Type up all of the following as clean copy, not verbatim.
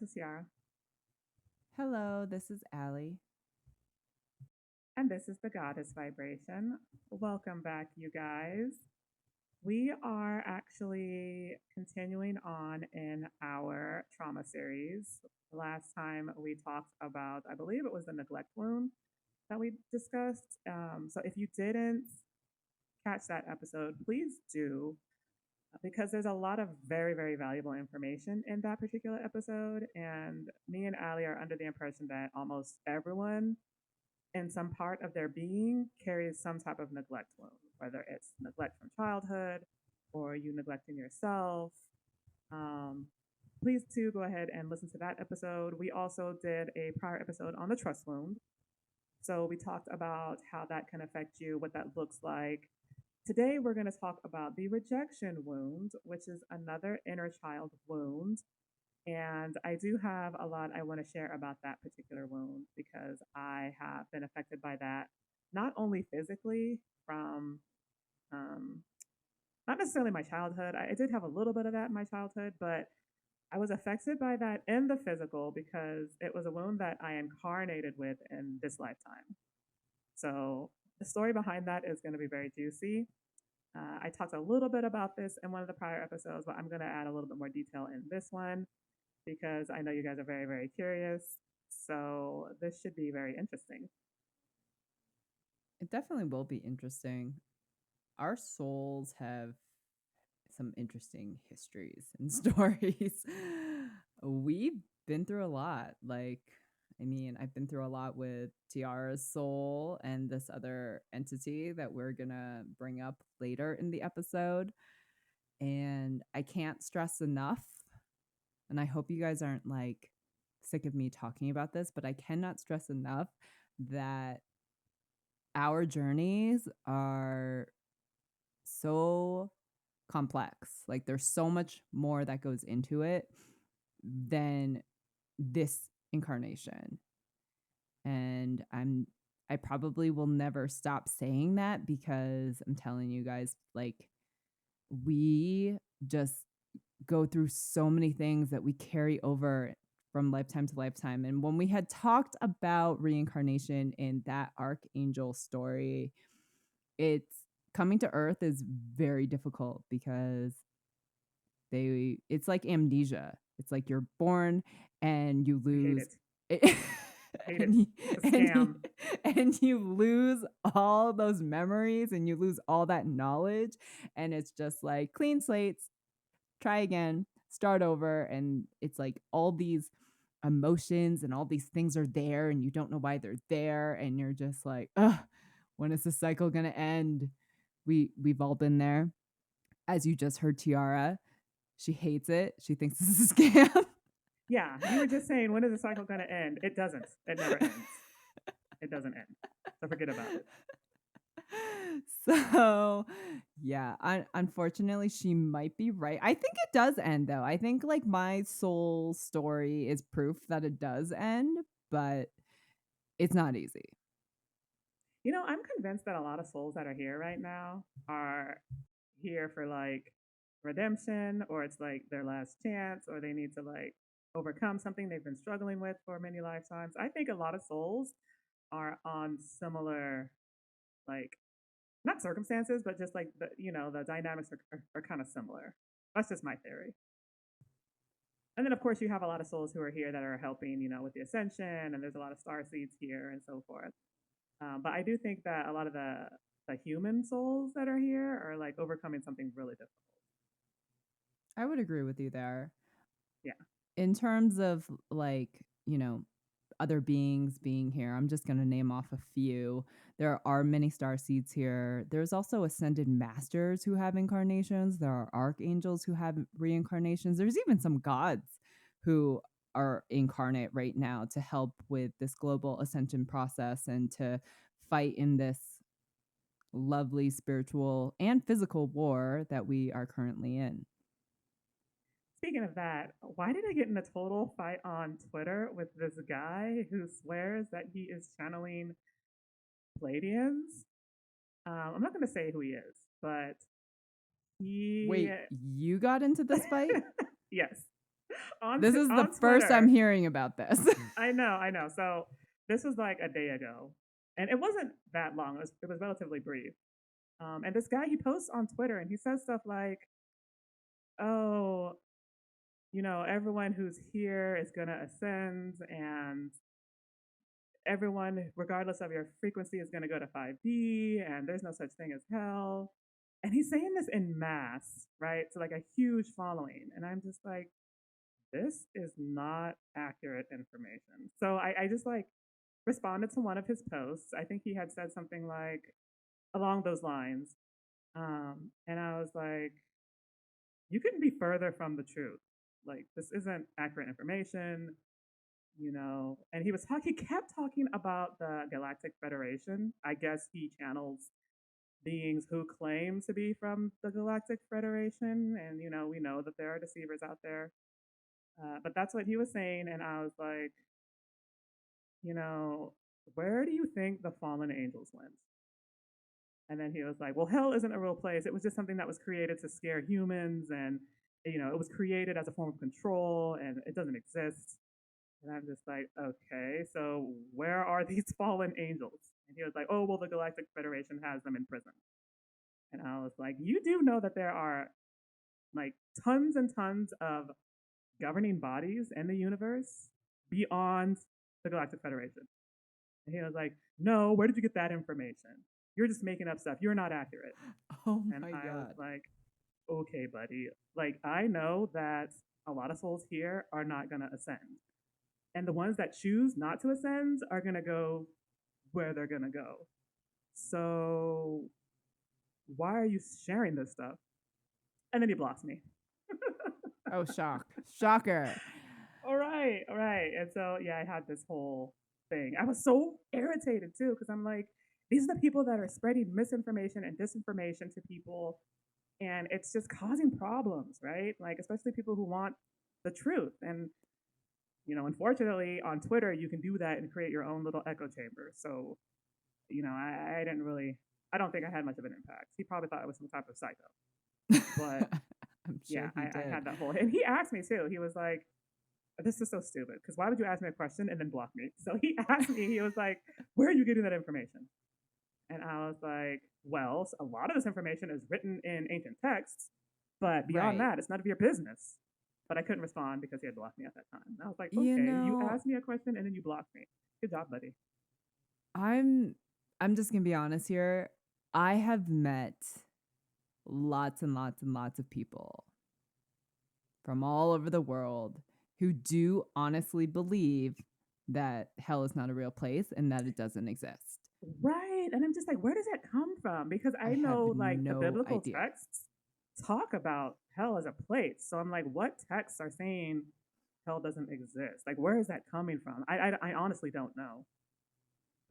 this is Tiara, Hello, this is Ali. and this is the Goddess Vibration. Welcome back, you guys. We are actually continuing on in our trauma series. Last time we talked about, I believe it was the neglect wound that we discussed. So if you didn't catch that episode, please do, because there's a lot of very, very valuable information in that particular episode. And me and Ali are under the impression that almost everyone in some part of their being carries some type of neglect wound, whether it's neglect from childhood or you neglecting yourself. Um, Please do go ahead and listen to that episode. We also did a prior episode on the trust wound. So we talked about how that can affect you, what that looks like. Today, we're going to talk about the rejection wound, which is another inner child wound. And I do have a lot I want to share about that particular wound because I have been affected by that, not only physically from um, not necessarily my childhood. I did have a little bit of that in my childhood, but I was affected by that in the physical because it was a wound that I incarnated with in this lifetime. So the story behind that is going to be very juicy. I talked a little bit about this in one of the prior episodes, but I'm going to add a little bit more detail in this one because I know you guys are very, very curious. So this should be very interesting. It definitely will be interesting. Our souls have some interesting histories and stories. We've been through a lot. I've been through a lot with Tiara's soul and this other entity that we're going to bring up later in the episode. And I can't stress enough, and I hope you guys aren't like sick of me talking about this, but I cannot stress enough that our journeys are so complex. Like there's so much more that goes into it than this incarnation. And I probably will never stop saying that because I'm telling you guys, like, we just go through so many things that we carry over from lifetime to lifetime. And when we had talked about reincarnation in that archangel story, it's coming to earth is very difficult because it's like amnesia. It's like you're born and you I hate lose it. it, I hate it. and you, It's a and you, scam. and you lose all those memories and you lose all that knowledge, and it's just like clean slates, try again, start over. And it's like all these emotions and all these things are there and you don't know why they're there. And you're just like, ugh, when is the cycle going to end? We've all been there. As you just heard Tiara, she hates it. She thinks this is a scam. Yeah, you were just saying, when is the cycle going to end? It doesn't. It never ends. It doesn't end. So forget about it. So yeah, unfortunately she might be right. I think it does end though. I think like my soul story is proof that it does end, but it's not easy. I'm convinced that a lot of souls that are here right now are here for like redemption, or it's like their last chance, or they need to like overcome something they've been struggling with for many lifetimes. I think a lot of souls are on similar, like, not circumstances, but just like the dynamics are kind of similar. That's just my theory. And then, of course, you have a lot of souls who are here that are helping, with the ascension, and there's a lot of star seeds here and so forth. But I do think that a lot of the human souls that are here are like overcoming something really difficult. I would agree with you there. Yeah. In terms of like, you know, other beings being here, I'm just going to name off a few. There are many star seeds here. There's also ascended masters who have incarnations. There are archangels who have reincarnations. There's even some gods who are incarnate right now to help with this global ascension process and to fight in this lovely spiritual and physical war that we are currently in. Speaking of that, why did I get in a total fight on Twitter with this guy who swears that he is channeling Pleiadians? I'm not going to say who he is, but he, Wait, you got into this fight? yes, This is the on first I'm Twitter. hearing about this. I know. So this was like a day ago, and it wasn't that long. It was relatively brief. And this guy, he posts on Twitter and he says stuff like, "Oh, everyone who's here is gonna ascend, and everyone, regardless of your frequency, is gonna go to 5D, and there's no such thing as hell." And he's saying this in mass, right? So like a huge following, and I'm just like, this is not accurate information. So I just like responded to one of his posts. I think he had said something like along those lines. And I was like, you couldn't be further from the truth. Like, this isn't accurate information. And he kept talking about the Galactic Federation. I guess he channels beings who claim to be from the Galactic Federation. And, we know that there are deceivers out there. But that's what he was saying. And I was like, you know, where do you think the fallen angels went? And then he was like, well, hell isn't a real place. It was just something that was created to scare humans. And, it was created as a form of control and it doesn't exist. And I'm just like, okay, so where are these fallen angels? And he was like, oh, well, the Galactic Federation has them in prison. And I was like, you do know that there are like tons and tons of governing bodies in the universe beyond the Galactic Federation. And he was like, no, where did you get that information? You're just making up stuff. You're not accurate. Oh And my I was God. like, okay, buddy. Like, I know that a lot of souls here are not going to ascend. And the ones that choose not to ascend are going to go where they're going to go. So why are you sharing this stuff? And then he blocks me. Oh, shocker. All right. And so, yeah, I had this whole thing. I was so irritated too, because I'm like, these are the people that are spreading misinformation and disinformation to people. And it's just causing problems, right? Like, especially people who want the truth. And, unfortunately, on Twitter, you can do that and create your own little echo chamber. So, I didn't really, I don't think I had much of an impact. He probably thought I was some type of psycho. But I'm yeah, sure he I did. had that whole, and he asked me too. He was like, this is so stupid because why would you ask me a question and then block me? So he asked me, he was like, where are you getting that information? And I was like, well, a lot of this information is written in ancient texts, but beyond Right. that, it's none of your business. But I couldn't respond because he had blocked me at that time. And I was like, You okay, you know, asked me a question and then you blocked me. Good job, buddy. I'm I'm just gonna be honest here. I have met lots and lots and lots of people from all over the world who do honestly believe that hell is not a real place and that it doesn't exist. Right. And I'm just like, where does that come from? Because I I have know like the no biblical idea. texts talk about hell as a place. So I'm like, what texts are saying hell doesn't exist? Like, where is that coming from? I honestly don't know.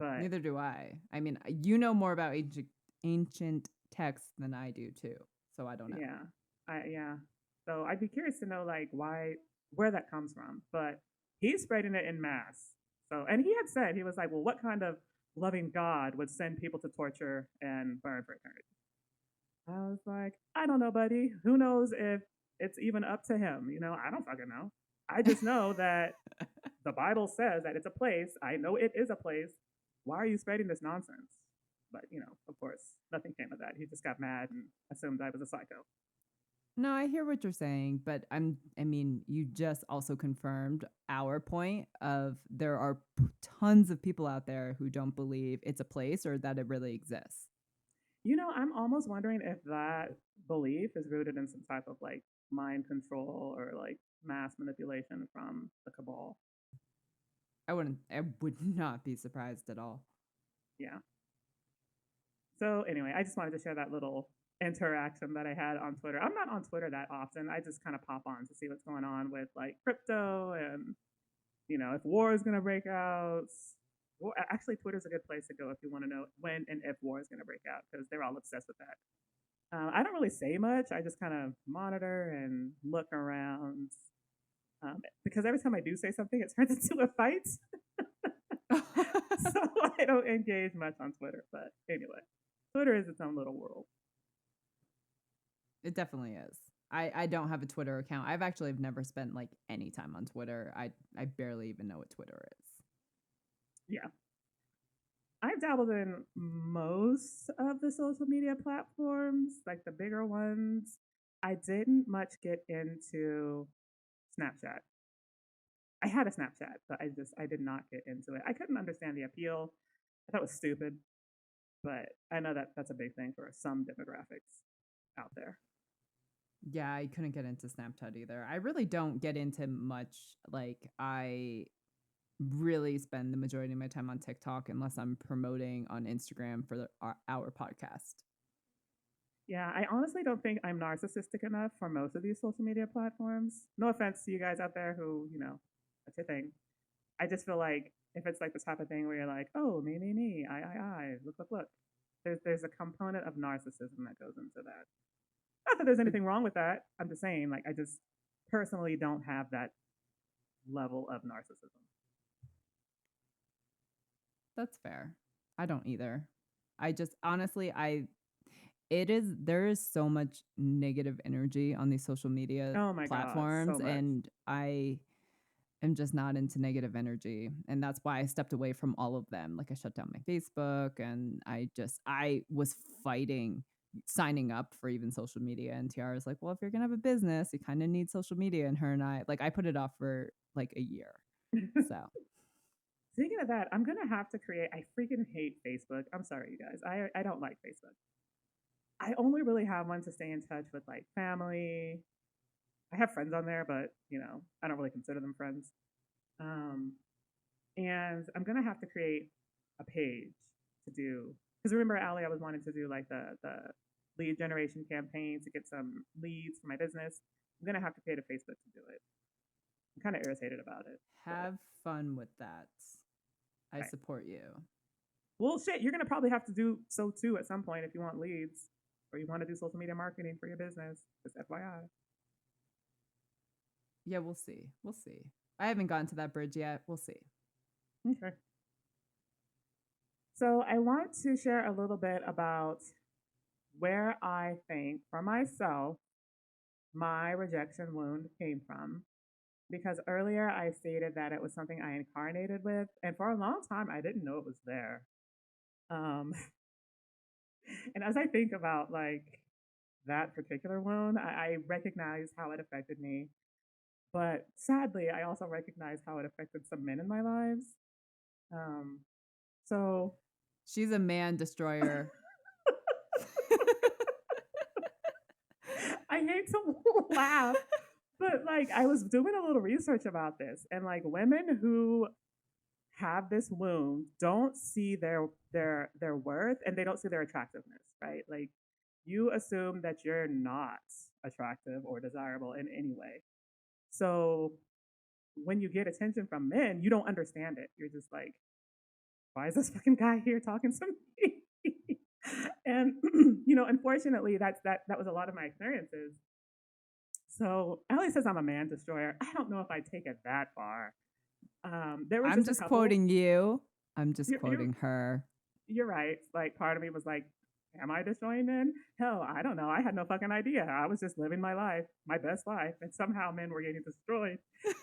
But Neither do I. I mean, you know more about ancient texts than I do too, so I don't know. yeah, yeah. So I'd be curious to know like where that comes from. But he's spreading it in mass. So, and he had said, he was like, well, what kind of loving God would send people to torture and burn for eternity? I was like, I don't know, buddy. Who knows if it's even up to him? I don't fucking know. I just know that the Bible says that it's a place. I know it is a place. Why are you spreading this nonsense? But, of course, nothing came of that. He just got mad and assumed I was a psycho. No, I hear what you're saying, but I mean, you just also confirmed our point of there are tons of people out there who don't believe it's a place or that it really exists. I'm almost wondering if that belief is rooted in some type of like mind control or like mass manipulation from the cabal. I would not be surprised at all. Yeah. So anyway, I just wanted to share that little interaction that I had on Twitter. I'm not on Twitter that often. I just kind of pop on to see what's going on with like crypto and if war is going to break out. Well, actually, Twitter's a good place to go if you want to know when and if war is going to break out because they're all obsessed with that. I don't really say much. I just kind of monitor and look around because every time I do say something, it turns into a fight. So I don't engage much on Twitter. But anyway, Twitter is its own little world. It definitely is. I don't have a Twitter account. I've never spent like any time on Twitter. I barely even know what Twitter is. Yeah. I've dabbled in most of the social media platforms, like the bigger ones. I didn't much get into Snapchat. I had a Snapchat, but I did not get into it. I couldn't understand the appeal. I thought it was stupid, but I know that that's a big thing for some demographics out there. Yeah, I couldn't get into Snapchat either. I really don't get into much. Like, I really spend the majority of my time on TikTok unless I'm promoting on Instagram for our podcast. Yeah, I honestly don't think I'm narcissistic enough for most of these social media platforms. No offense to you guys out there who, that's your thing. I just feel like if it's like the type of thing where you're like, oh, me, I, look. There's a component of narcissism that goes into that. Not that there's But anything wrong with that. I'm just saying, like, I just personally don't have that level of narcissism. that's fair. I don't either. I just honestly, there is so much negative energy on these social media Oh my God, so platforms, much. and I am just not into negative energy, and that's why I stepped away from all of them. Like, I shut down my Facebook, and I was fighting signing up for even social media, and Tiara's like, well, if you're gonna have a business, you kind of need social media, and her and I put it off for like a year. So Speaking of that, I'm gonna have to create. I freaking hate Facebook. I'm sorry, you guys. I don't like Facebook. I only really have one to stay in touch with like family. I have friends on there, but I don't really consider them friends. Um, and I'm gonna have to create a page to do because remember, Ali, I was wanting to do like the lead generation campaign to get some leads for my business. I'm gonna have to create a Facebook to do it. I'm kind of irritated about it, but have fun with that. I okay. support you. Well, shit, you're gonna probably have to do so too at some point if you want leads or you want to do social media marketing for your business. Just FYI. Yeah, we'll see. We'll see. I haven't gotten to that bridge yet. We'll see. Okay. So I want to share a little bit about where I think for myself my rejection wound came from. Because earlier I stated that it was something I incarnated with, and for a long time I didn't know it was there. Um, and as I think about like that particular wound, I recognize how it affected me. But sadly, I also recognize how it affected some men in my lives. Um, so She's a man destroyer. I hate to laugh, but like I was doing a little research about this, and like women who have this wound don't see their worth, and they don't see their attractiveness, right? Like you assume that you're not attractive or desirable in any way. So when you get attention from men, you don't understand it. You're just like, why is this fucking guy here talking to me? And unfortunately, that was a lot of my experiences. So Ellie says I'm a man destroyer. I don't know if I take it that far. There was I'm just a just couple. quoting you. I'm just You're, you're quoting her. you're right. Like part of me was like, am I destroying men? Hell, I don't know. I had no fucking idea. I was just living my life, my best life, and somehow men were getting destroyed.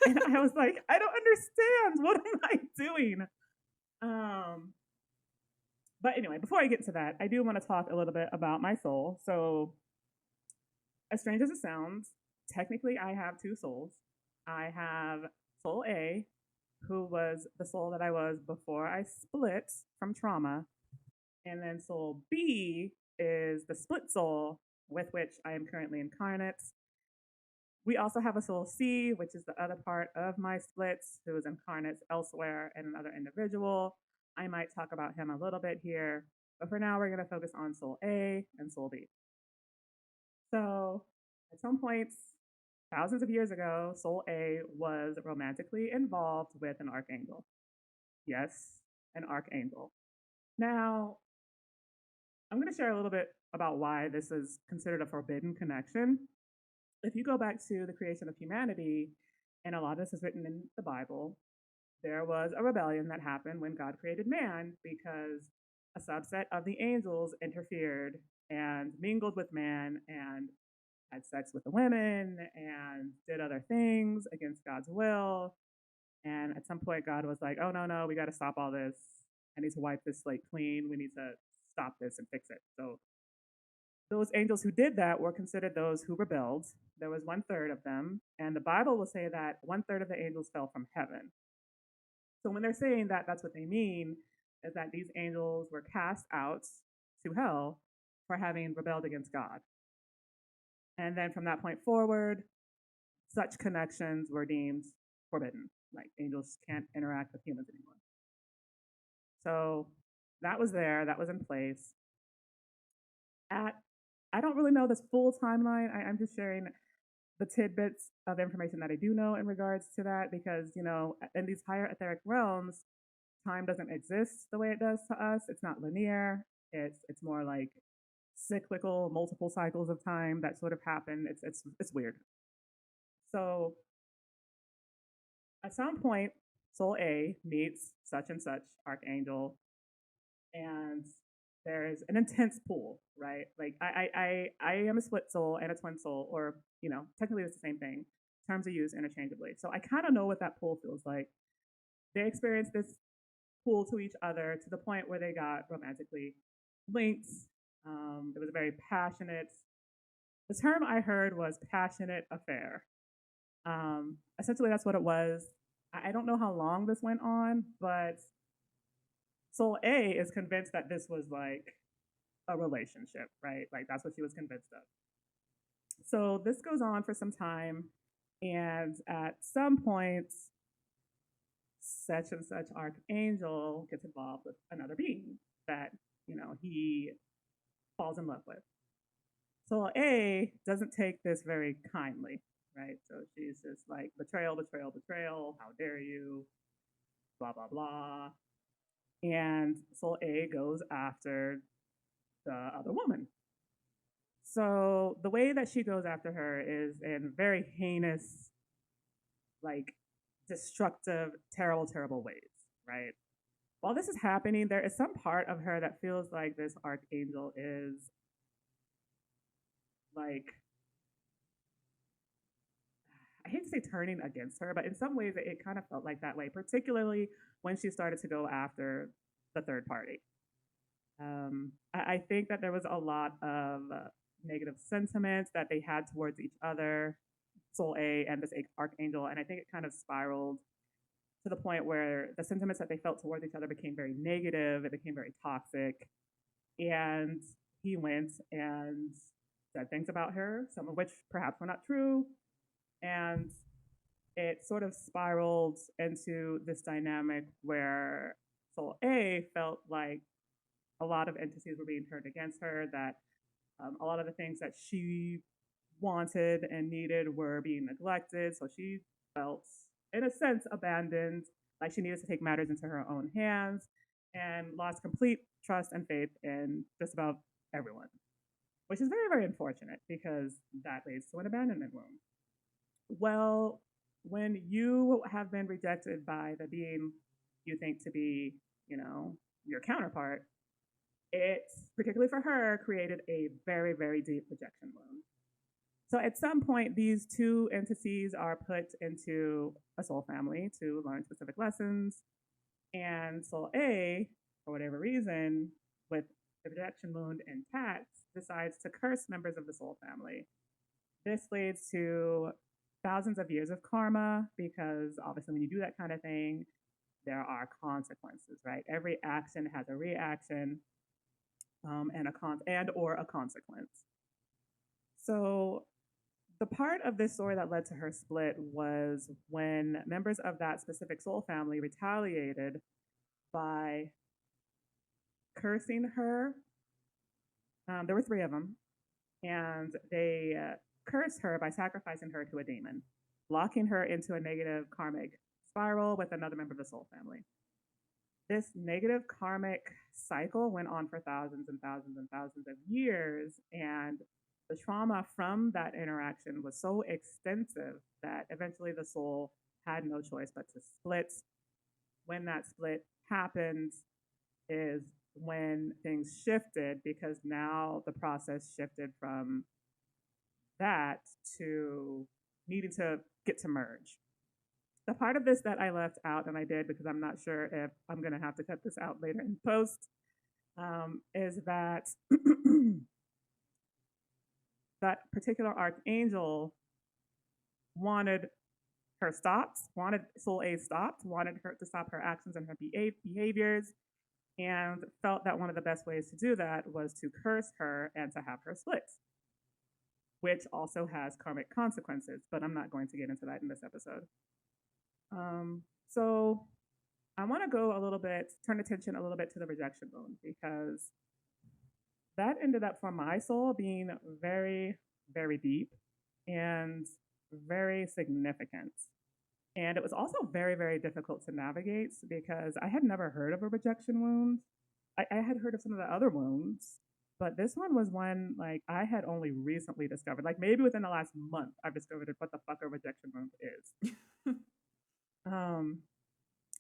And I was like, I don't understand. What am I doing? Um, but anyway, before I get to that, I do want to talk a little bit about my soul. So, as strange as it sounds, technically I have two souls. I have soul A, who was the soul that I was before I split from trauma. And then soul B is the split soul with which I am currently incarnate. We also have a soul C, which is the other part of my splits, who is incarnate elsewhere in another individual. I might talk about him a little bit here, but for now, we're going to focus on soul A and soul B. So, at some points, thousands of years ago, soul A was romantically involved with an archangel. Yes, an archangel. Now, I'm going to share a little bit about why this is considered a forbidden connection. If you go back to the creation of humanity, and a lot of this is written in the Bible, there was a rebellion that happened when God created man because a subset of the angels interfered and mingled with man and had sex with the women and did other things against God's will. And at some point, God was like, oh, no, no, we got to stop all this. I need to wipe this slate clean. We need to stop this and fix it. So those angels who did that were considered those who rebelled. There was one third of them. And the Bible will say that one third of the angels fell from heaven. So when they're saying that, that's what they mean is that these angels were cast out to hell for having rebelled against God. And then from that point forward, such connections were deemed forbidden. Like angels can't interact with humans anymore. So that was there, that was in place. I don't really know this full timeline. I'm just sharing the tidbits of information that I do know in regards to that because, in these higher etheric realms, time doesn't exist the way it does to us. It's not linear. It's more like cyclical, multiple cycles of time that sort of happen. It's weird. So at some point, Soul A meets such and such archangel, and there's an intense pull, right? Like I am a split soul and a twin soul, or technically it's the same thing. Terms are used interchangeably. So I kind of know what that pull feels like. They experienced this pull to each other to the point where they got romantically linked. It was a very passionate. The term I heard was passionate affair. Essentially, that's what it was. I don't know how long this went on, but Soul A is convinced that this was like a relationship, right? Like that's what she was convinced of. So this goes on for some time, and at some point, such and such archangel gets involved with another being that he falls in love with. Soul A doesn't take this very kindly, right? So she's just like betrayal, betrayal, betrayal. How dare you? Blah blah blah. And Soul A goes after the other woman. So the way that she goes after her is in very heinous, like destructive, terrible, terrible ways, right? While this is happening, there is some part of her that feels like this archangel is like, I hate to say turning against her, but in some ways it kind of felt like that way, particularly when she started to go after the third party. I think that there was a lot of negative sentiments that they had towards each other, Soul A and this archangel, and I think it kind of spiraled to the point where the sentiments that they felt towards each other became very negative, it became very toxic, and he went and said things about her, some of which perhaps were not true, and it sort of spiraled into this dynamic where Soul A felt like a lot of entities were being turned against her, that a lot of the things that she wanted and needed were being neglected. So she felt, in a sense, abandoned, like she needed to take matters into her own hands, and lost complete trust and faith in just about everyone, which is very, very unfortunate because that leads to an abandonment wound. Well, when you have been rejected by the being you think to be, your counterpart, it, particularly for her, created a very, very deep rejection wound. So at some point, these two entities are put into a soul family to learn specific lessons. And Soul A, for whatever reason, with the rejection wound intact, decides to curse members of the soul family. This leads to thousands of years of karma because obviously when you do that kind of thing, there are consequences, right? Every action has a reaction and or a consequence. So the part of this story that led to her split was when members of that specific soul family retaliated by cursing her. There were three of them, and they cursed her by sacrificing her to a demon, locking her into a negative karmic spiral with another member of the soul family. This negative karmic cycle went on for thousands and thousands and thousands of years, and the trauma from that interaction was so extensive that eventually the soul had no choice but to split. When that split happened is when things shifted because now the process shifted from that to needing to get to merge. The part of this that I left out, and I did because I'm not sure if I'm going to have to cut this out later in post, is that that particular archangel wanted her stopped, wanted Soul A stopped, wanted her to stop her actions and her behaviors, and felt that one of the best ways to do that was to curse her and to have her split, which also has karmic consequences, but I'm not going to get into that in this episode. So I want to go a little bit, turn attention a little bit to the rejection wound, because that ended up for my soul being very, very deep and very significant. And it was also very, very difficult to navigate because I had never heard of a rejection wound. I had heard of some of the other wounds, but this one was one like I had only recently discovered. Like maybe within the last month, I've discovered what the fuck a rejection wound is. um,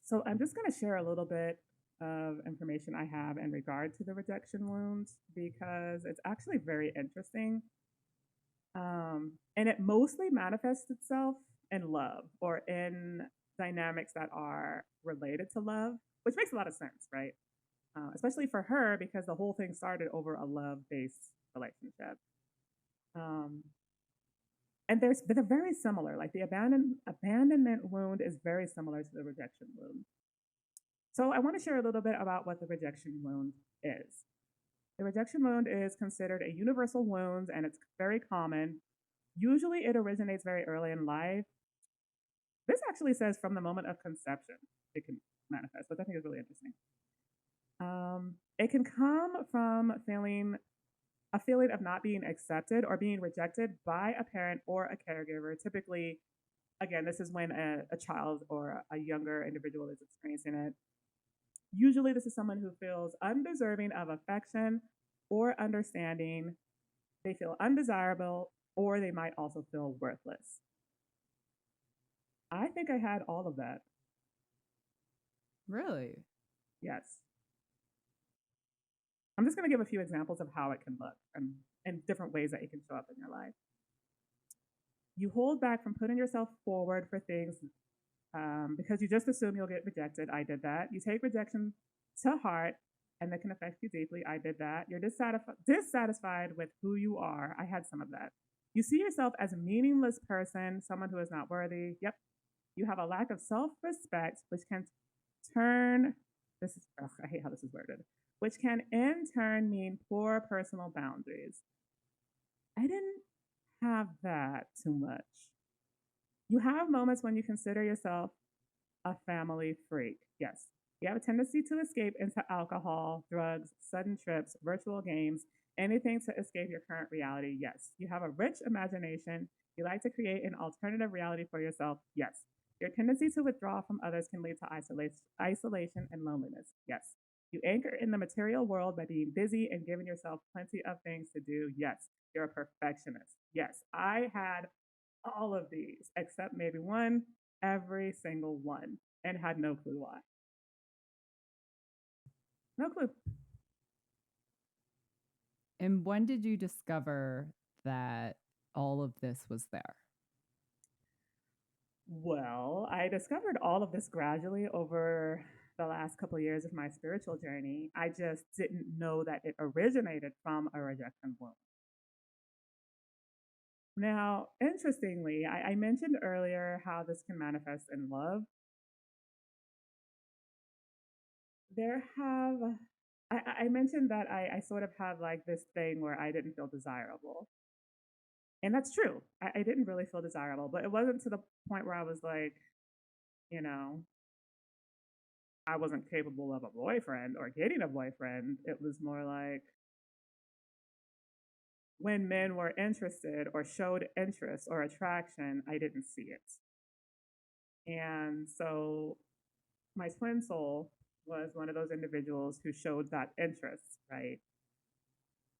so I'm just going to share a little bit of information I have in regard to the rejection wound because it's actually very interesting. And it mostly manifests itself in love or in dynamics that are related to love, which makes a lot of sense, right? Especially for her because the whole thing started over a love-based relationship. And they're very similar. Like the abandonment wound is very similar to the rejection wound. So I want to share a little bit about what the rejection wound is. The rejection wound is considered a universal wound and it's very common. Usually it originates very early in life. This actually says from the moment of conception it can manifest, which I think is really interesting. It can come from a feeling of not being accepted or being rejected by a parent or a caregiver. Typically, again, this is when a child or a younger individual is experiencing it. Usually, this is someone who feels undeserving of affection or understanding. They feel undesirable, or they might also feel worthless. I think I had all of that. Really? Yes. I'm just going to give a few examples of how it can look and different ways that it can show up in your life. You hold back from putting yourself forward for things because you just assume you'll get rejected. I did that. You take rejection to heart and that can affect you deeply. I did that. You're dissatisfied with who you are. I had some of that. You see yourself as a meaningless person, someone who is not worthy. Yep. You have a lack of self-respect, which can turn, I hate how this is worded, which can in turn mean poor personal boundaries. I didn't have that too much. You have moments when you consider yourself a family freak. Yes. You have a tendency to escape into alcohol, drugs, sudden trips, virtual games, anything to escape your current reality. Yes. You have a rich imagination. You like to create an alternative reality for yourself. Yes. Your tendency to withdraw from others can lead to isolation and loneliness. Yes. You anchor in the material world by being busy and giving yourself plenty of things to do. Yes. You're a perfectionist. Yes. I had all of these except maybe one, every single one, and had no clue why. No clue. And when did you discover that all of this was there? Well, I discovered all of this gradually over the last couple of years of my spiritual journey. I just didn't know that it originated from a rejection wound. Now, interestingly, I mentioned earlier how this can manifest in love. There have, I mentioned that I sort of have like this thing where I didn't feel desirable. And that's true. I didn't really feel desirable, but it wasn't to the point where I was like, you know, I wasn't capable of a boyfriend or getting a boyfriend. It was more like when men were interested or showed interest or attraction, I didn't see it. And so my twin soul was one of those individuals who showed that interest, right?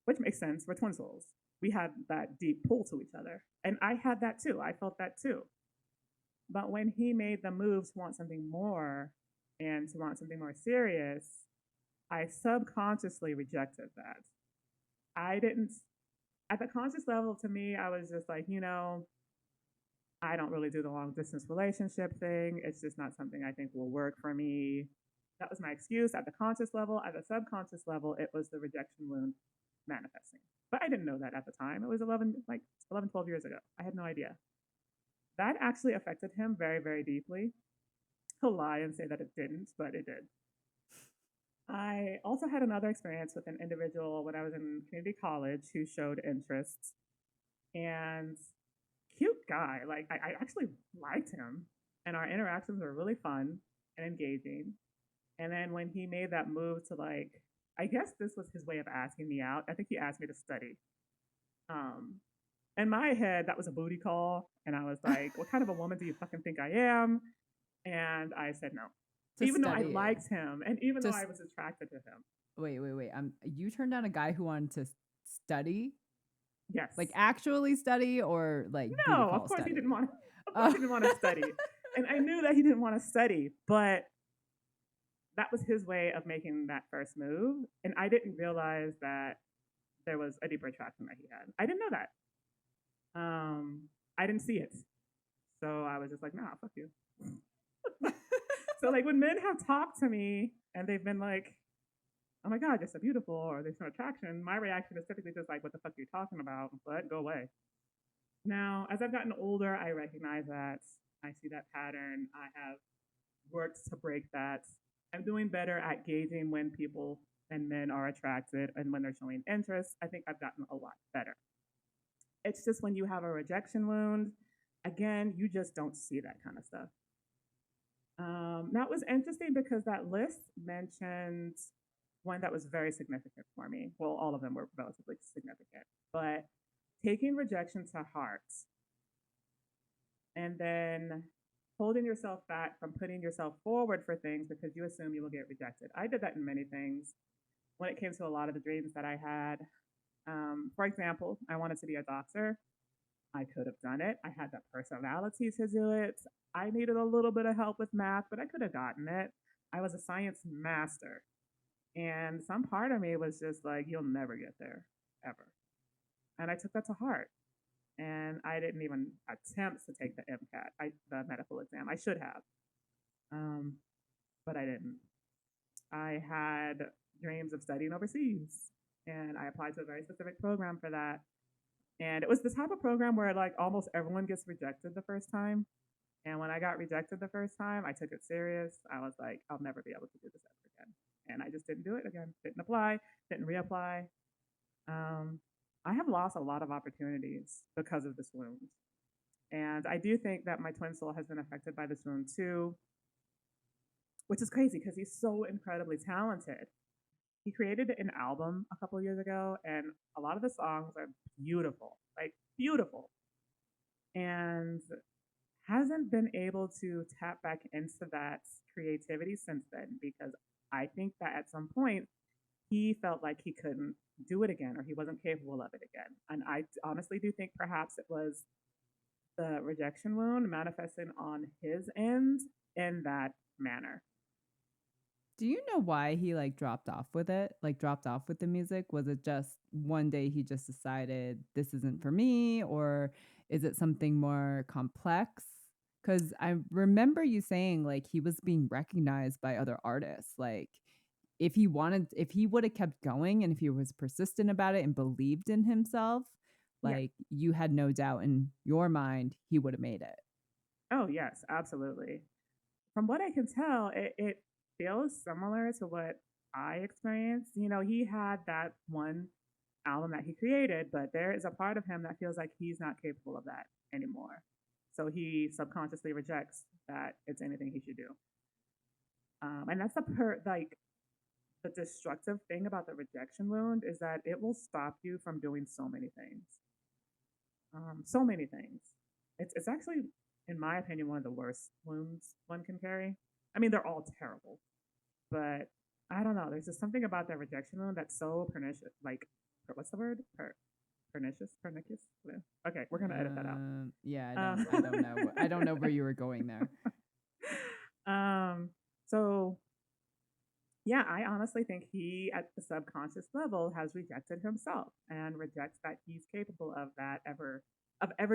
Which makes sense. We're twin souls. We had that deep pull to each other. And I had that too. I felt that too. But when he made the move to want something more and to want something more serious, I subconsciously rejected that. I didn't At the conscious level, to me, I was just like, I don't really do the long distance relationship thing. It's just not something I think will work for me. That was my excuse at the conscious level. At the subconscious level, it was the rejection wound manifesting. But I didn't know that at the time. It was 11, 12 years ago. I had no idea. That actually affected him very, very deeply. He'll lie and say that it didn't, but it did. I also had another experience with an individual when I was in community college who showed interest, and cute guy. Like I actually liked him, and our interactions were really fun and engaging. And then when he made that move to like, I guess this was his way of asking me out. I think he asked me to study. Um, in my head, that was a booty call, and I was like, "What kind of a woman do you fucking think I am?" And I said no, To even though I study liked him, and even though just I was attracted to him. wait. You turned down a guy who wanted to study, Yes. like actually study, or like booty No, of call course he study. didn't want. Of course Oh. he didn't want to study, and I knew that he didn't want to study, but that was his way of making that first move. And I didn't realize that there was a deeper attraction that he had. I didn't know that. I didn't see it. So I was just like, nah, fuck you. So like when men have talked to me and they've been like, oh my God, you're so beautiful, or there's no attraction, my reaction is typically just like, what the fuck are you talking about? But go away. Now, as I've gotten older, I recognize that. I see that pattern. I have worked to break that. I'm doing better at gauging when people and men are attracted and when they're showing interest. I think I've gotten a lot better. It's just when you have a rejection wound, again, you just don't see that kind of stuff. That was interesting because that list mentioned one that was very significant for me. Well, all of them were relatively significant, but taking rejection to heart and then holding yourself back from putting yourself forward for things because you assume you will get rejected. I did that in many things when it came to a lot of the dreams that I had. For example, I wanted to be a doctor. I could have done it. I had that personality to do it. I needed a little bit of help with math, but I could have gotten it. I was a science master. And some part of me was just like, you'll never get there, ever. And I took that to heart. And I didn't even attempt to take the the medical exam. I should have, um, but I didn't. I had dreams of studying overseas, and I applied to a very specific program for that. And it was the type of program where like almost everyone gets rejected the first time. And when I got rejected the first time, I took it serious. I was like, I'll never be able to do this ever again. And I just didn't do it again. Didn't apply, didn't reapply. Um, I have lost a lot of opportunities because of this wound. And I do think that my twin soul has been affected by this wound too, which is crazy because he's so incredibly talented. He created an album a couple of years ago, and a lot of the songs are beautiful, like beautiful. And hasn't been able to tap back into that creativity since then because I think that at some point he felt like he couldn't do it again or he wasn't capable of it again. And I honestly do think perhaps it was the rejection wound manifesting on his end in that manner. Do you know why he like dropped off with it? Like dropped off with the music? Was it just one day he just decided this isn't for me, or is it something more complex? Cuz I remember you saying like he was being recognized by other artists. Like if he would have kept going and if he was persistent about it and believed in himself, Yeah. like you had no doubt in your mind he would have made it. Oh, yes, absolutely. From what I can tell, it feels similar to what I experienced. He had that one album that he created, but there is a part of him that feels like he's not capable of that anymore. So he subconsciously rejects that it's anything he should do. And that's the destructive thing about the rejection wound is that it will stop you from doing so many things. So many things. It's actually, in my opinion, one of the worst wounds one can carry. I mean, they're all terrible, but I don't know. There's just something about that rejection wound that's so pernicious. Like, what's the word? Pernicious, pernicious. Okay, we're gonna edit that out. Yeah, I Uh, don't know. I don't know where you were going there. um, so Yeah, I honestly think he, at the subconscious level, has rejected himself and rejects that he's capable of that ever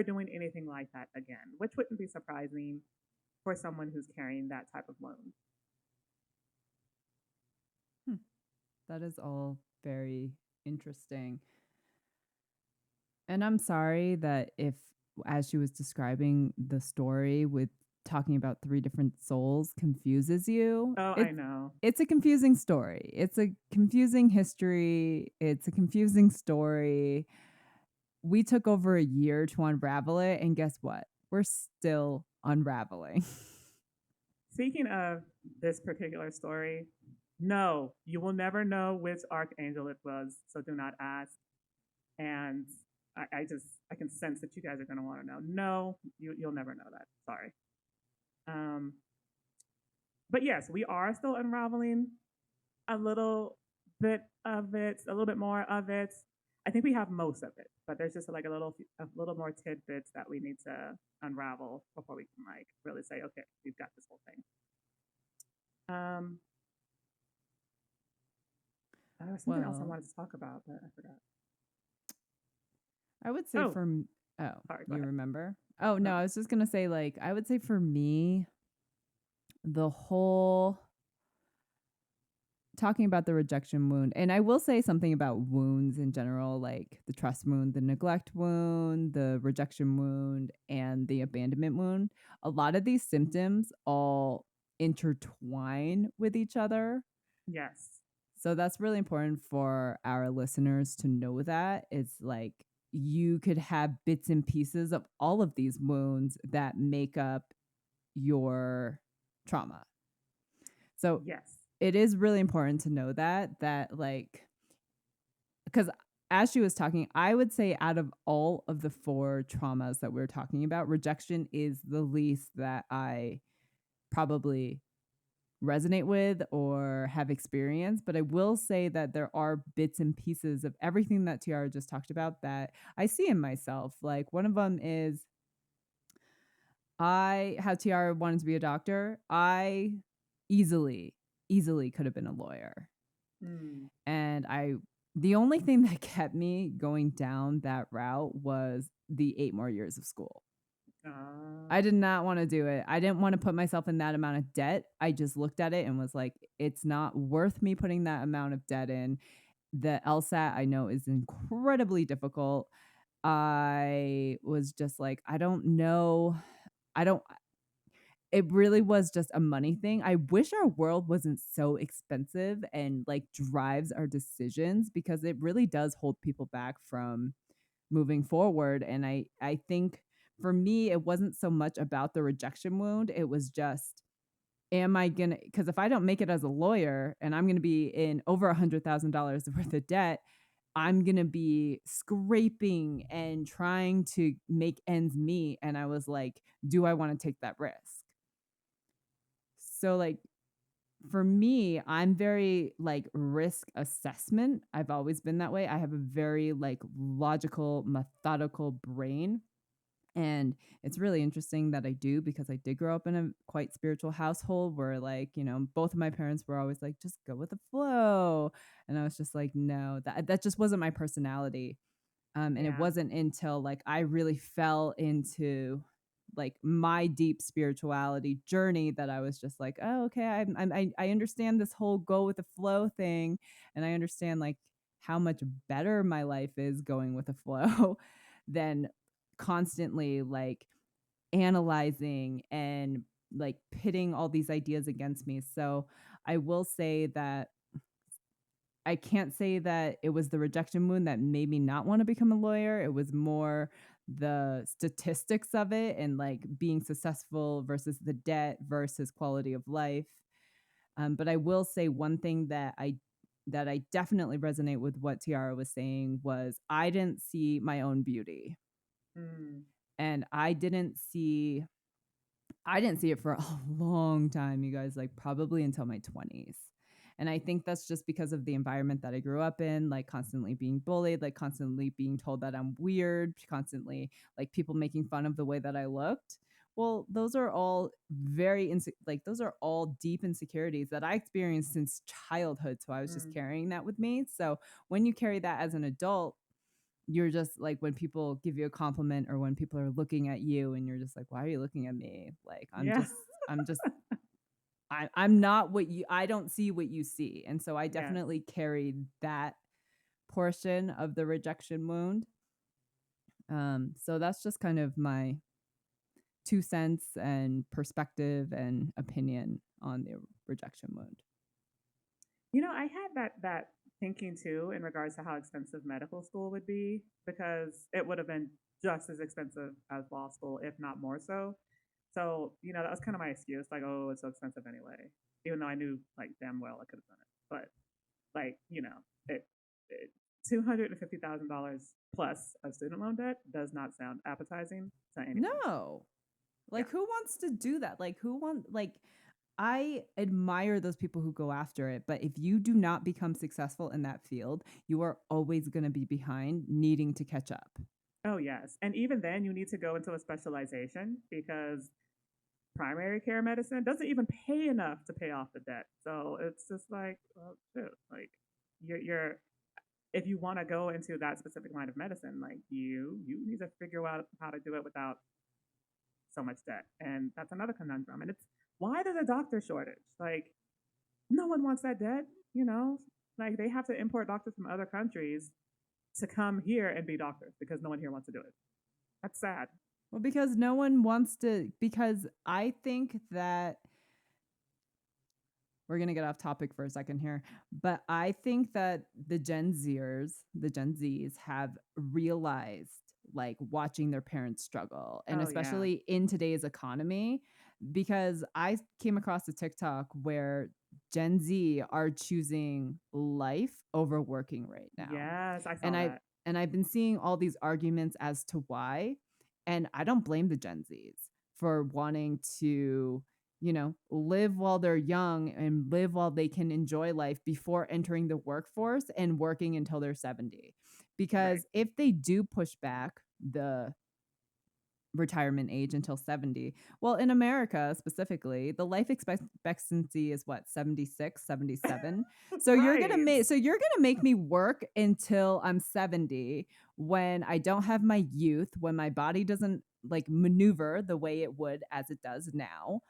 doing anything like that again, which wouldn't be surprising for someone who's carrying that type of wound. Hmm, that is all very interesting. And I'm sorry that if, as she was describing the story with talking about three different souls, confuses you. Oh, I know. It's a confusing story. It's a confusing history. It's a confusing story. We took over a year to unravel it, and guess what? We're still unraveling. Speaking of this particular story, no, you will never know which archangel it was, so do not ask. And I can sense that you guys are going to want to know. No, you'll never know that. Sorry. Um, but yes, we are still unraveling a little bit of it, a little bit more of it. I think we have most of it, but there's just like a little more tidbits that we need to unravel before we can like really say, okay, we've got this whole thing. Um, there was something else I Well, wanted to talk about, but I forgot. I would say Oh, for oh, sorry, go you ahead. remember? Oh no, No. I was just gonna say like I would say for me, the whole talking about the rejection wound, and I will say something about wounds in general, like the trust wound, the neglect wound, the rejection wound, and the abandonment wound. A lot of these symptoms all intertwine with each other. Yes. So that's really important for our listeners to know that. It's like you could have bits and pieces of all of these wounds that make up your trauma. So Yes. it is really important to know that like because as she was talking, I would say out of all of the four traumas that we're talking about, rejection is the least that I probably resonate with or have experienced. But I will say that there are bits and pieces of everything that Tiara just talked about that I see in myself. Like one of them is how Tiara wanted to be a doctor. I easily, easily could have been a lawyer. Mm. And the only thing that kept me going down that route was the 8 more years of school. I Uh, did not want to do it. I didn't want to put myself in that amount of debt. I just looked at it and was like, it's not worth me putting that amount of debt in. The LSAT I know is incredibly difficult. I was just like, I don't know. I don't It really was just a money thing. I wish our world wasn't so expensive and like drives our decisions because it really does hold people back from moving forward. And I think for me, it wasn't so much about the rejection wound. It was just, am I gonna? Because if I don't make it as a lawyer and I'm gonna be in over $100,000 worth of debt, I'm gonna be scraping and trying to make ends meet. And I was like, do I want to take that risk? So like for me, I'm very like risk assessment. I've always been that way. I have a very like logical, methodical brain. And it's really interesting that I do because I did grow up in a quite spiritual household where like, both of my parents were always like, just go with the flow. And I was just like, no, that just wasn't my personality. And it yeah. wasn't until like I really fell into like my deep spirituality journey that I was just like, oh, okay, I understand this whole go with the flow thing, and I understand like how much better my life is going with the flow than constantly like analyzing and like pitting all these ideas against me. So I will say that I can't say that it was the rejection wound that made me not want to become a lawyer. It was more the statistics of it and like being successful versus the debt versus quality of life. But I will say one thing that I definitely resonate with what Tiara was saying was I didn't see my own beauty, Mm. and I didn't see it for a long time, you guys, like probably until my 20s. And I think that's just because of the environment that I grew up in, like constantly being bullied, like constantly being told that I'm weird, constantly like people making fun of the way that I looked, Well, those are all very like those are all deep insecurities that I experienced since childhood. So I was just Mm. carrying that with me. So when you carry that as an adult, you're just like when people give you a compliment or when people are looking at you and you're just like, why are you looking at me? Like Yeah. I'm just I'm not what you I don't see what you see. And so I Yes. definitely carried that portion of the rejection wound. So that's just kind of my 2 cents and perspective and opinion on the rejection wound. I had that thinking too in regards to how expensive medical school would be because it would have been just as expensive as law school, if not more so. So, that was kind of my excuse, like, oh, it's so expensive anyway. Even though I knew like damn well I could have done it. But like, it $250,000 plus of student loan debt does not sound appetizing to anyone. No. Yeah. Like who wants to do that? Like who want like I admire those people who go after it, but if you do not become successful in that field, you are always going to be behind needing to catch up. Oh, yes. And even then, you need to go into a specialization because primary care medicine doesn't even pay enough to pay off the debt. So it's just like, well, shoot, like you're if you want to go into that specific line of medicine, like you need to figure out how to do it without so much debt. And that's another conundrum. And it's why there's a doctor shortage. Like no one wants that debt, you know? Like they have to import doctors from other countries to come here and be doctors because no one here wants to do it. That's sad. Well, because no one wants to, because I think that we're going to get off topic for a second here, but I think that the Gen Zs have realized like watching their parents struggle and Oh yeah. especially in today's economy because I came across a TikTok where Gen Z are choosing life over working right now. Yes, I And saw I that. and I've been seeing all these arguments as to why, and I don't blame the Gen Zs for wanting to live while they're young and live while they can enjoy life before entering the workforce and working until they're 70. Right. Because if they do push back the retirement age until 70, well, in America specifically, the life expectancy is what, 76, 77. So Right. you're going to make me work until I'm 70 when I don't have my youth, when my body doesn't like maneuver the way it would as it does now.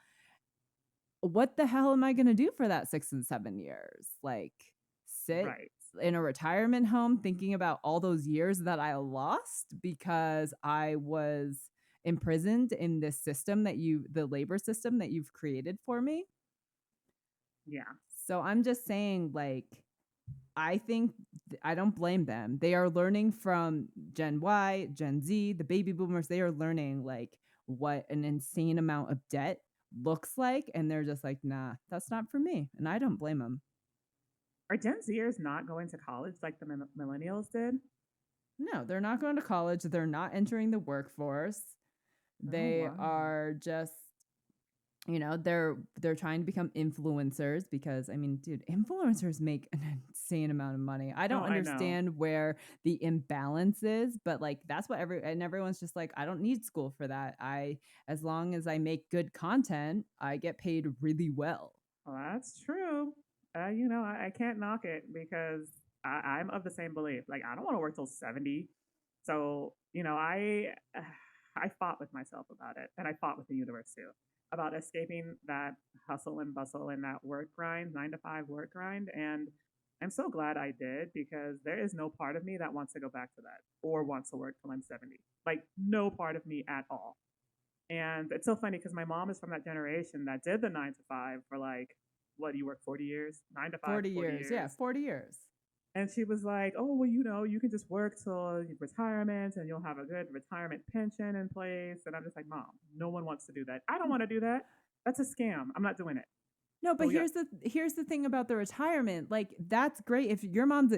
What the hell am I going to do for that 6 and 7 years? Like, sit Right. in a retirement home thinking about all those years that I lost because I was imprisoned in this system the labor system that you've created for me. Yeah. So I'm just saying, like, I think I don't blame them. They are learning from Gen Y, Gen Z, the baby boomers. They are learning like what an insane amount of debt looks like. And they're just like, nah, that's not for me. And I don't blame them. Are Gen Zers not going to college like the millennials did? No, they're not going to college. They're not entering the workforce. Oh They wow. are just they're trying to become influencers because I mean, dude, influencers make an insane amount of money. I don't Oh, I know. understand where the imbalance is, but like that's what everyone's just like, I don't need school for that. As long as I make good content, I get paid really well. Well, that's true. I can't knock it because I'm of the same belief. Like, I don't want to work till 70. So, I fought with myself about it, and I fought with the universe too about escaping that hustle and bustle and that work grind, 9 to 5 work grind. And I'm so glad I did because there is no part of me that wants to go back to that or wants to work till I'm 70. Like, no part of me at all. And it's so funny because my mom is from that generation that did the 9 to 5 for like, what do you work 40 years? 9 to 5, 40 40 years. Yeah, years. 40 years. And she was like, oh, well, you can just work till retirement and you'll have a good retirement pension in place. And I'm just like, Mom, no one wants to do that. I don't want to do that. That's a scam. I'm not doing it. No, but So, yeah, here's the thing about the retirement. Like that's great if your mom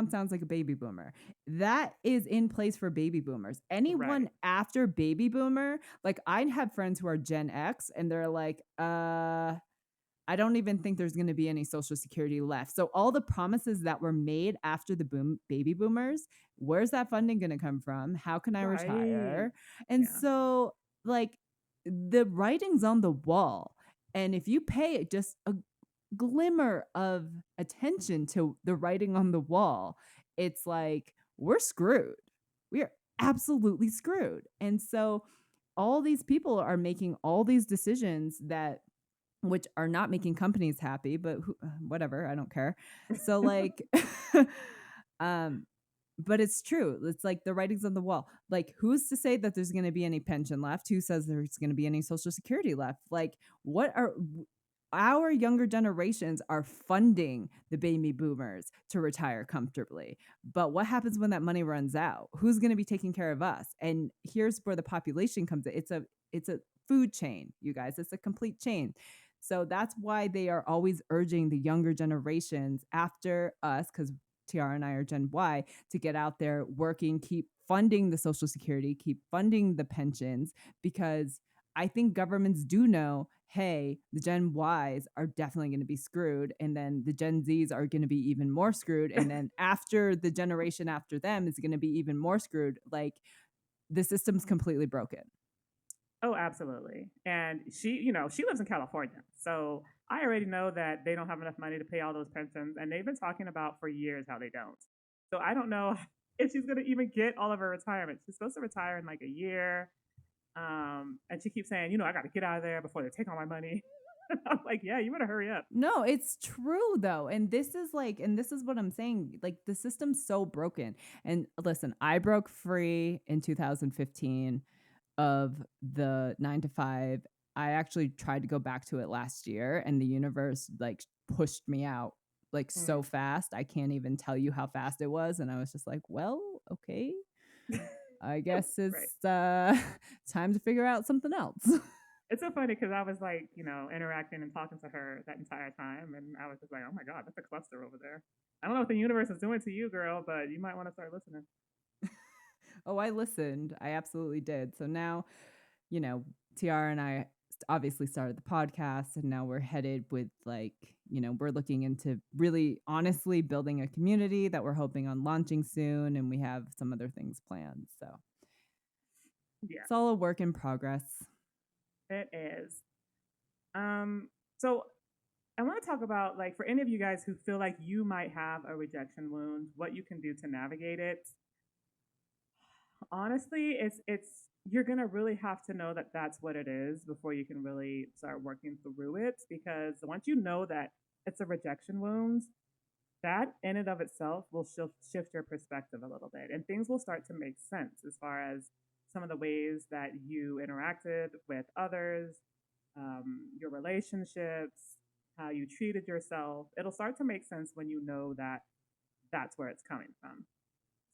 sounds like a baby boomer. That is in place for baby boomers. right. Anyone after baby boomer, like I have friends who are Gen X and they're like, I don't even think there's going to be any social security left. So all the promises that were made after the baby boomers, where's that funding going to come from? How can I Right. retire? And Yeah. so like the writing's on the wall. And if you pay just a glimmer of attention to the writing on the wall, it's like we're screwed. We are absolutely screwed. And so all these people are making all these decisions that which are not making companies happy, but whatever, I don't care. So like um but it's true. It's like the writing's on the wall. Like, who's to say that there's going to be any pension left? Who says there's going to be any social security left? Like, what are our younger generations are funding the baby boomers to retire comfortably. But what happens when that money runs out? Who's going to be taking care of us? And here's where the population comes in. It's a food chain, you guys. It's a complete chain. So that's why they are always urging the younger generations after us, because Tiara and I are Gen Y, to get out there working, keep funding the Social Security, keep funding the pensions, because I think governments do know, hey, the Gen Ys are definitely going to be screwed. And then the Gen Zs are going to be even more screwed. And then after the generation after them is going to be even more screwed. Like, the system's completely broken. Oh, absolutely. And she lives in California. So I already know that they don't have enough money to pay all those pensions. And they've been talking about for years how they don't. So I don't know if she's going to even get all of her retirement. She's supposed to retire in like a year. And she keeps saying, I got to get out of there before they take all my money. I'm like, yeah, you better hurry up. No, it's true though. And this is what I'm saying. Like, the system's so broken. And listen, I broke free in 2015 of the 9 to 5. I actually tried to go back to it last year, and the universe like pushed me out like so fast. I can't even tell you how fast it was. And I was just like, well, okay, I guess Right. it's time to figure out something else. It's so funny because I was like, interacting and talking to her that entire time. And I was just like, oh my God, that's a cluster over there. I don't know what the universe is doing to you, girl, but you might want to start listening. Oh, I listened. I absolutely did. So now, Tiara and I obviously started the podcast, and now we're headed with we're looking into really honestly building a community that we're hoping on launching soon, and we have some other things planned. So Yeah, it's all a work in progress. it is. So I want to talk about, like, for any of you guys who feel like you might have a rejection wound, what you can do to navigate it. Honestly, it's you're gonna really have to know that that's what it is before you can really start working through it. Because once you know that it's a rejection wound, that in and of itself will shift your perspective a little bit, and things will start to make sense as far as some of the ways that you interacted with others, your relationships, how you treated yourself. It'll start to make sense when you know that that's where it's coming from.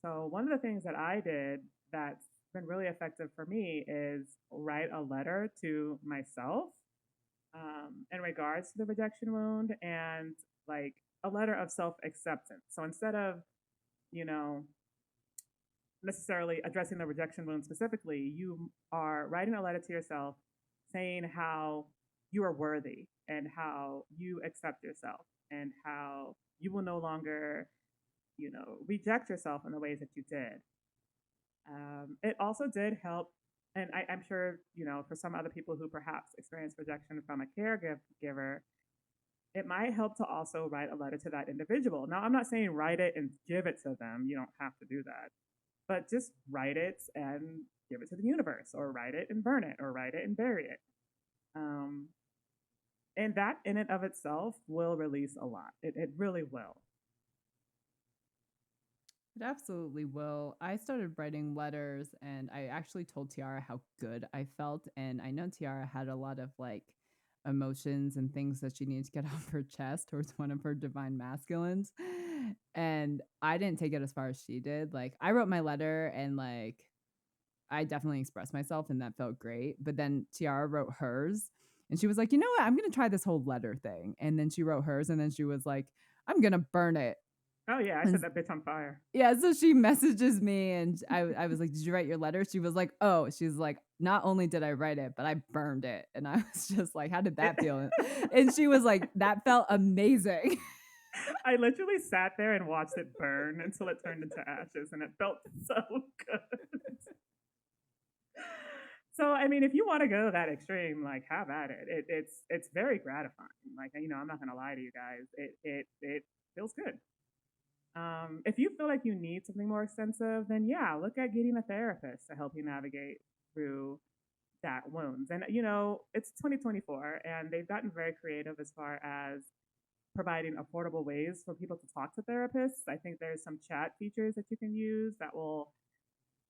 So, one of the things that I did that's been really effective for me is write a letter to myself in regards to the rejection wound, and like a letter of self acceptance. So, instead of, you know, necessarily addressing the rejection wound specifically, you are writing a letter to yourself saying how you are worthy and how you accept yourself and how you will no longer, reject yourself in the ways that you did. It also did help, and I'm sure, for some other people who perhaps experience rejection from a caregiver, it might help to also write a letter to that individual. Now, I'm not saying write it and give it to them. You don't have to do that, but just write it and give it to the universe, or write it and burn it, or write it and bury it. Um, and that in and of itself will release a lot. It really will. It absolutely will. I started writing letters, and I actually told Tiara how good I felt. And I know Tiara had a lot of like emotions and things that she needed to get off her chest towards one of her divine masculines. And I didn't take it as far as she did. Like, I wrote my letter, and like I definitely expressed myself, and that felt great. But then Tiara wrote hers, and she was like, you know what? I'm going to try this whole letter thing. And then she wrote hers, and then she was like, I'm going to burn it. Oh yeah, I set And that bitch on fire. yeah, so she messages me, and I was like, did you write your letter? She was like, oh, she's like, not only did I write it, but I burned it. And I was just like, how did that feel? And she was like, that felt amazing. I literally sat there and watched it burn until it turned into ashes, and it felt so good. So I mean, if you want to go that extreme, like have at it. It's very gratifying. Like I'm not gonna lie to you guys. It feels good. If you feel like you need something more extensive, then yeah, look at getting a therapist to help you navigate through that wounds. And it's 2024, and they've gotten very creative as far as providing affordable ways for people to talk to therapists. I think there's some chat features that you can use that will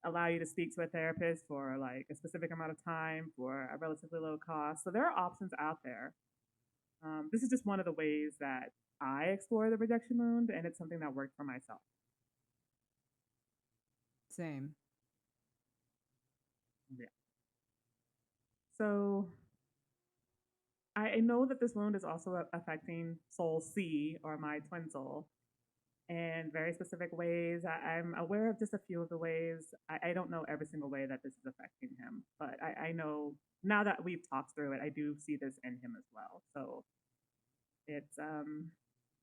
allow you to speak to a therapist for like a specific amount of time for a relatively low cost. So there are options out there. This is just one of the ways that I explore the rejection wound, and it's something that worked for myself. Same. Yeah. So I know that this wound is also affecting soul C, or my twin soul, in very specific ways. I'm aware of just a few of the ways. I don't know every single way that this is affecting him, but I know now that we've talked through it, I do see this in him as well. So it's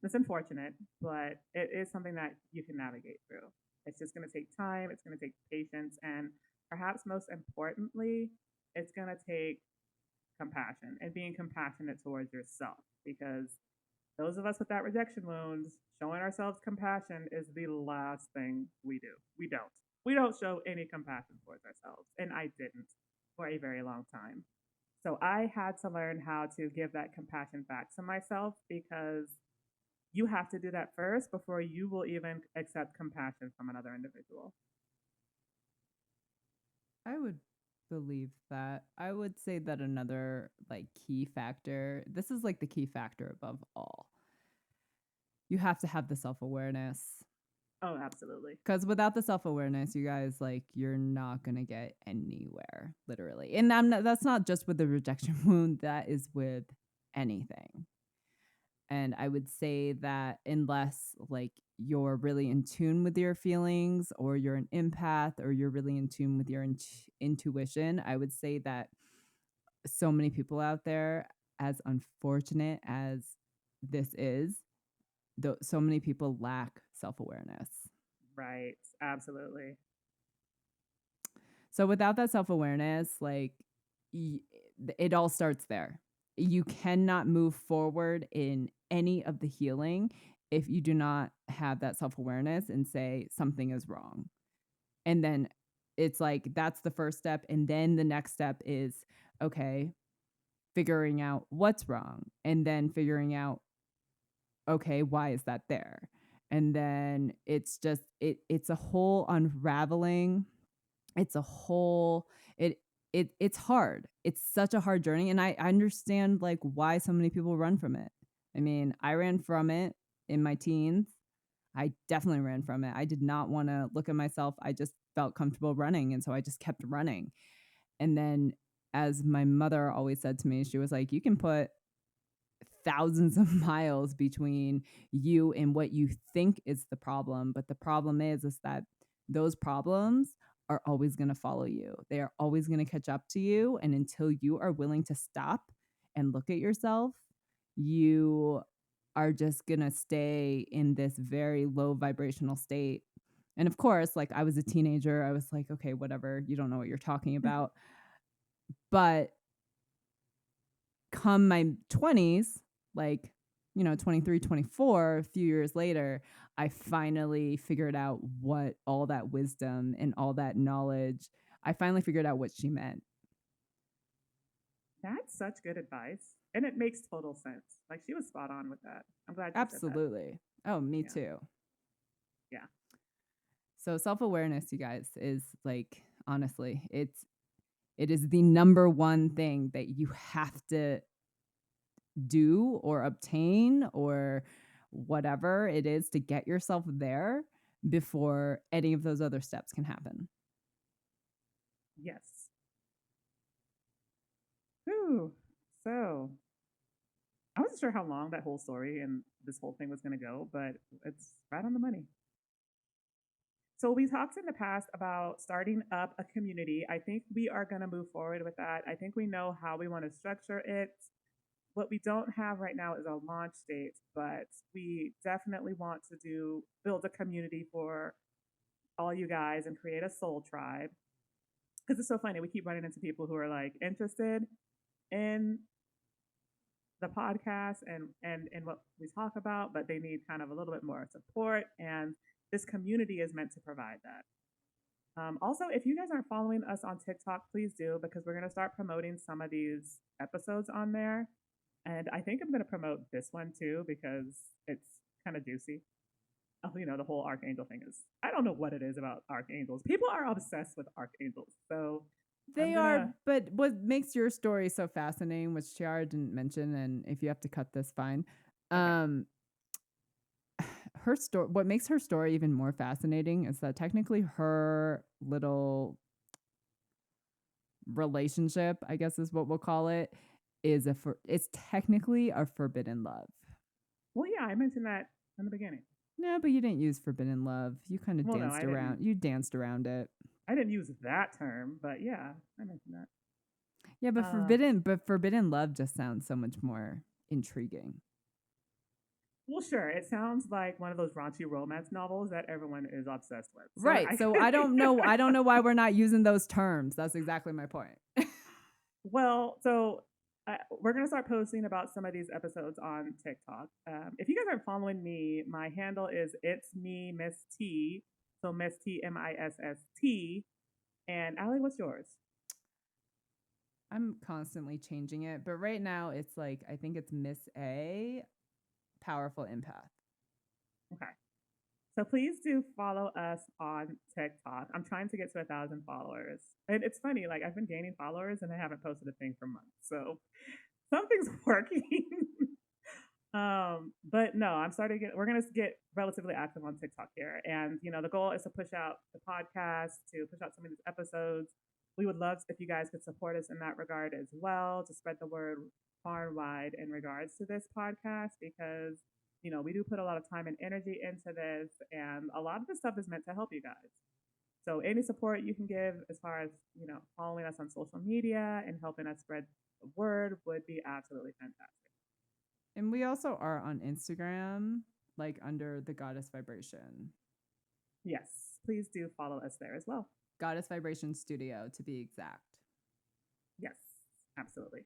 it's unfortunate, but it is something that you can navigate through. It's just going to take time. It's going to take patience, and perhaps most importantly, it's going to take compassion and being compassionate towards yourself, because those of us with that rejection wounds, showing ourselves compassion is the last thing we do. We don't. We don't show any compassion towards ourselves. And I didn't for a very long time. So I had to learn how to give that compassion back to myself, because you have to do that first before you will even accept compassion from another individual. I would believe that. I would say that another like key factor, this is like the key factor above all. You have to have the self-awareness. Oh, absolutely. Because without the self-awareness, you guys, like, you're not gonna get anywhere, literally. And that's not just with the rejection wound, that is with anything. And I would say that unless like you're really in tune with your feelings, or you're an empath, or you're really in tune with your intuition, I would say that so many people out there, as unfortunate as this is, so many people lack self-awareness. Right. Absolutely. So without that self-awareness, like, it all starts there. You cannot move forward in any of the healing if you do not have that self-awareness and say something is wrong. And then it's like that's the first step, and then the next step is, okay, figuring out what's wrong, and then figuring out, okay, why is that there? And then it's just it's a whole unraveling. It's a whole it it's hard. It's such a hard journey, and I understand like why so many people run from it. I mean, I ran from it in my teens. I definitely ran from it. I did not want to look at myself. I just felt comfortable running, and so I just kept running. And then, as my mother always said to me, she was like, "You can put thousands of miles between you and what you think is the problem, but the problem is that those problems are always going to follow you. They are always going to catch up to you, and until you are willing to stop and look at yourself, you are just going to stay in this very low vibrational state." And of course, like, I was a teenager, I was like, okay, whatever, you don't know what you're talking about. But come my 20s, like, 23, 24, a few years later, I finally figured out what all that wisdom and all that knowledge, I finally figured out what she meant. That's such good advice. And it makes total sense. Like she was spot on with that. I'm glad she said that. Absolutely. Oh, me Yeah. too. Yeah. So self-awareness, you guys, is like, honestly, it is the number one thing that you have to do or obtain, or whatever it is, to get yourself there before any of those other steps can happen. Yes. Whew. So I wasn't sure how long that whole story and this whole thing was going to go, but it's right on the money. So we talked in the past about starting up a community. I think we are going to move forward with that. I think we know how we want to structure it. What we don't have right now is a launch date, but we definitely want to build a community for all you guys and create a soul tribe. because it's so funny. We keep running into people who are like interested in the podcast and what we talk about, but they need kind of a little bit more support. And this community is meant to provide that. Also, if you guys aren't following us on TikTok, please do, because we're going to start promoting some of these episodes on there. And I think I'm going to promote this one too because it's kind of juicy. Oh, the whole archangel thing is, I don't know what it is about archangels. People are obsessed with archangels. So I'm They going are, to, but what makes your story so fascinating, which Tiara didn't mention, and if you have to cut this, fine. okay. Her story, what makes her story even more fascinating is that technically her little relationship, I guess is what we'll call it, it's technically a forbidden love. Well, yeah, I mentioned that in the beginning. No, but you didn't use forbidden love. You kind of Well, no, danced around. You danced around it. I didn't use that term, but yeah, I mentioned that. Yeah, but Uh, forbidden love just sounds so much more intriguing. well, sure. It sounds like one of those raunchy romance novels that everyone is obsessed with. So Right. I, So I don't know. I don't know why we're not using those terms. That's exactly my point. well, so we're gonna start posting about some of these episodes on TikTok. If you guys aren't following me, my handle is it's me Miss T. So Miss T MISST. And Allie, what's yours? I'm constantly changing it, but right now it's like I think it's Miss A, powerful empath. Okay. So please do follow us on TikTok. I'm trying to get to 1,000 followers. And it's funny, like I've been gaining followers and I haven't posted a thing for months. So something's working. But no, we're gonna get relatively active on TikTok here. And the goal is to push out the podcast, to push out some of these episodes. We would love if you guys could support us in that regard as well, to spread the word far and wide in regards to this podcast, because we do put a lot of time and energy into this, and a lot of this stuff is meant to help you guys. So any support you can give as far as following us on social media and helping us spread the word would be absolutely fantastic. And we also are on Instagram, like under the Goddess Vibration. Yes, please do follow us there as well. Goddess Vibration Studio, to be exact. Yes, absolutely.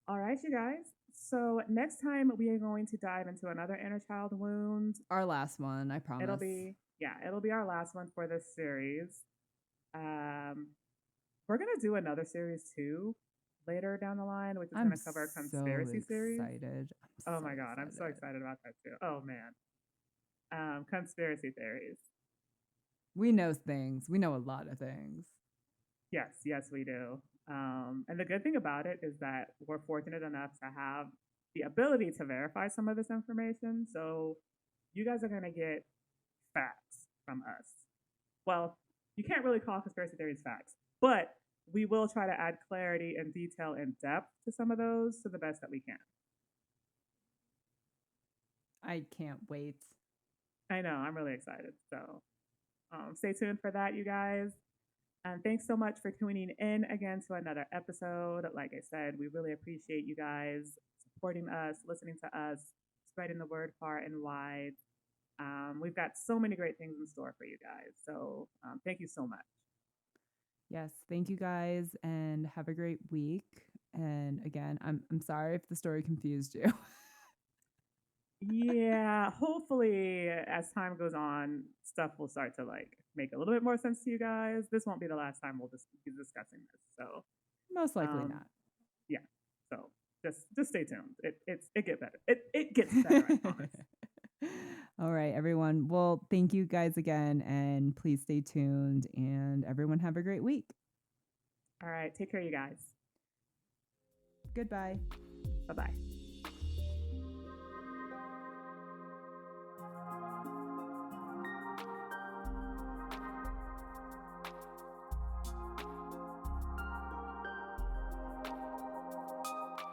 All right, you guys. So next time we are going to dive into another inner child wound. Our last one, I promise. It'll be our last one for this series. We're gonna do another series too later down the line, which is going to cover a conspiracy series. Oh my god, I'm so excited about that too. Oh man, conspiracy theories. We know things. We know a lot of things. Yes, we do. And the good thing about it is that we're fortunate enough to have the ability to verify some of this information. So you guys are going to get facts from us. Well, you can't really call conspiracy theories facts, but we will try to add clarity and detail and depth to some of those to the best that we can. I can't wait. I know, I'm really excited. So stay tuned for that, you guys. And thanks so much for tuning in again to another episode. Like I said, we really appreciate you guys supporting us, listening to us, spreading the word far and wide. We've got so many great things in store for you guys. So thank you so much. Yes, thank you guys, and have a great week. And again, I'm sorry if the story confused you. Yeah, hopefully as time goes on, stuff will start to like make a little bit more sense to you guys. This won't be the last time we'll just be discussing this. So most likely not. Yeah. So just stay tuned. It gets better. It gets better, I promise. All right, everyone. Well, thank you guys again, and please stay tuned, and everyone have a great week. All right, take care, you guys. Goodbye. Bye-bye.